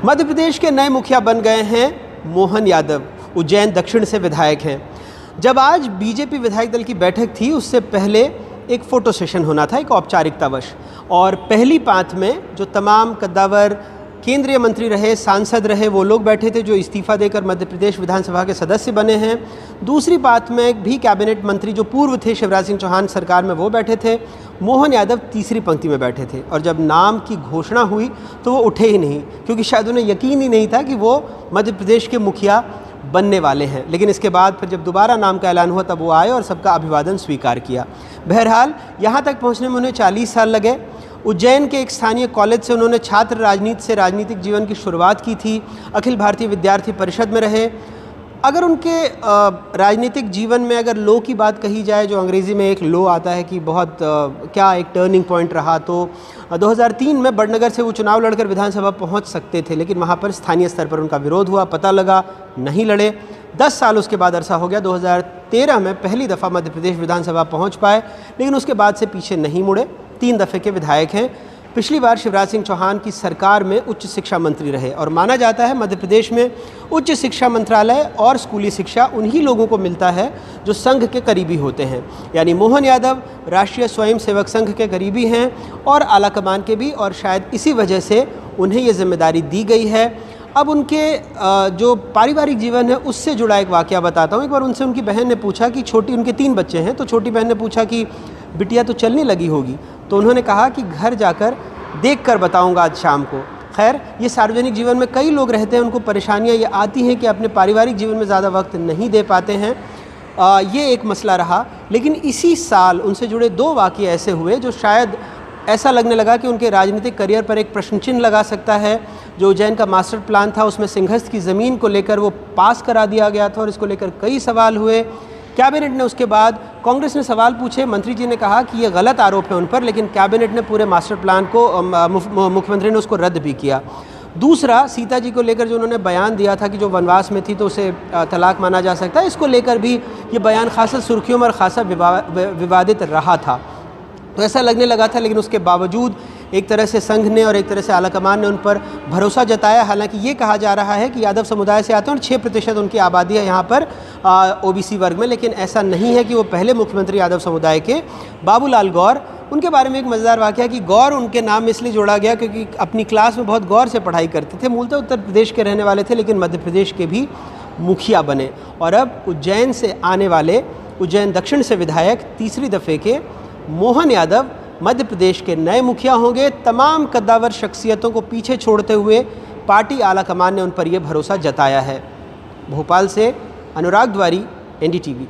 मध्य प्रदेश के नए मुखिया बन गए हैं मोहन यादव, उज्जैन दक्षिण से विधायक हैं। जब आज बीजेपी विधायक दल की बैठक थी, उससे पहले एक फ़ोटो सेशन होना था, एक औपचारिकतावश। और पहली पाँत में जो तमाम कद्दावर केंद्रीय मंत्री रहे, सांसद रहे, वो लोग बैठे थे जो इस्तीफ़ा देकर मध्य प्रदेश विधानसभा के सदस्य बने हैं। दूसरी पाँत में भी कैबिनेट मंत्री जो पूर्व थे शिवराज सिंह चौहान सरकार में, वो बैठे थे। मोहन यादव तीसरी पंक्ति में बैठे थे और जब नाम की घोषणा हुई तो वो उठे ही नहीं, क्योंकि शायद उन्हें यकीन ही नहीं था कि वो मध्य प्रदेश के मुखिया बनने वाले हैं। लेकिन इसके बाद फिर जब दोबारा नाम का ऐलान हुआ तब वो आए और सबका अभिवादन स्वीकार किया। बहरहाल यहाँ तक पहुँचने में उन्हें 40 साल लगे। उज्जैन के एक स्थानीय कॉलेज से उन्होंने छात्र राजनीति से राजनीतिक जीवन की शुरुआत की थी। अखिल भारतीय विद्यार्थी परिषद में रहे। अगर उनके राजनीतिक जीवन में अगर लो की बात कही जाए, जो अंग्रेज़ी में एक लो आता है कि बहुत क्या एक टर्निंग पॉइंट रहा, तो 2003 में बड़नगर से वो चुनाव लड़कर विधानसभा पहुंच सकते थे, लेकिन वहां पर स्थानीय स्तर पर उनका विरोध हुआ, पता लगा नहीं लड़े। 10 साल उसके बाद अरसा हो गया। 2013 में पहली दफ़ा मध्य प्रदेश विधानसभा पहुँच पाए, लेकिन उसके बाद से पीछे नहीं मुड़े। 3 दफ़े के विधायक हैं। पिछली बार शिवराज सिंह चौहान की सरकार में उच्च शिक्षा मंत्री रहे और माना जाता है मध्य प्रदेश में उच्च शिक्षा मंत्रालय और स्कूली शिक्षा उन्हीं लोगों को मिलता है जो संघ के करीबी होते हैं। यानी मोहन यादव राष्ट्रीय स्वयं सेवक संघ के करीबी हैं और आलाकमान के भी, और शायद इसी वजह से उन्हें ये जिम्मेदारी दी गई है। अब उनके जो पारिवारिक जीवन है उससे जुड़ा एक वाक़या बताता हूँ। एक बार उनसे उनकी बहन ने पूछा कि उनके 3 बच्चे हैं, तो छोटी बहन ने पूछा कि बिटिया तो चलने लगी होगी, तो उन्होंने कहा कि घर जाकर देख कर बताऊँगा आज शाम को। खैर, ये सार्वजनिक जीवन में कई लोग रहते हैं, उनको परेशानियाँ ये आती हैं कि अपने पारिवारिक जीवन में ज़्यादा वक्त नहीं दे पाते हैं। ये एक मसला रहा। लेकिन इसी साल उनसे जुड़े 2 वाक़ये ऐसे हुए जो शायद ऐसा लगने लगा कि उनके राजनीतिक करियर पर एक प्रश्न चिन्ह लगा सकता है। जो उज्जैन का मास्टर प्लान था, उसमें सिंहस्थ की ज़मीन को लेकर वो पास करा दिया गया था और इसको लेकर कई सवाल हुए। कैबिनेट ने उसके बाद, कांग्रेस ने सवाल पूछे, मंत्री जी ने कहा कि ये गलत आरोप है उन पर, लेकिन कैबिनेट ने पूरे मास्टर प्लान को, मुख्यमंत्री ने उसको रद्द भी किया। दूसरा, सीता जी को लेकर जो उन्होंने बयान दिया था कि जो वनवास में थी तो उसे तलाक माना जा सकता है, इसको लेकर भी ये बयान खासा सुर्खियों में और खासा विवादित रहा था। तो ऐसा लगने लगा था, लेकिन उसके बावजूद एक तरह से संघ ने और एक तरह से आलाकमान ने उन पर भरोसा जताया। हालांकि ये कहा जा रहा है कि यादव समुदाय से आते हैं और 6% उनकी आबादी है यहाँ पर ओबीसी वर्ग में, लेकिन ऐसा नहीं है कि वो पहले मुख्यमंत्री यादव समुदाय के बाबूलाल गौर। उनके बारे में एक मज़ेदार वाक़या कि गौर उनके नाम में इसलिए जोड़ा गया क्योंकि अपनी क्लास में बहुत गौर से पढ़ाई करते थे। मूलतः उत्तर प्रदेश के रहने वाले थे, लेकिन मध्य प्रदेश के भी मुखिया बने और अब उज्जैन से आने वाले, उज्जैन दक्षिण से विधायक तीसरी दफ़े के मोहन यादव मध्य प्रदेश के नए मुखिया होंगे। तमाम कद्दावर शख्सियतों को पीछे छोड़ते हुए पार्टी आलाकमान ने उन पर यह भरोसा जताया है। भोपाल से अनुराग द्वारी, NDTV।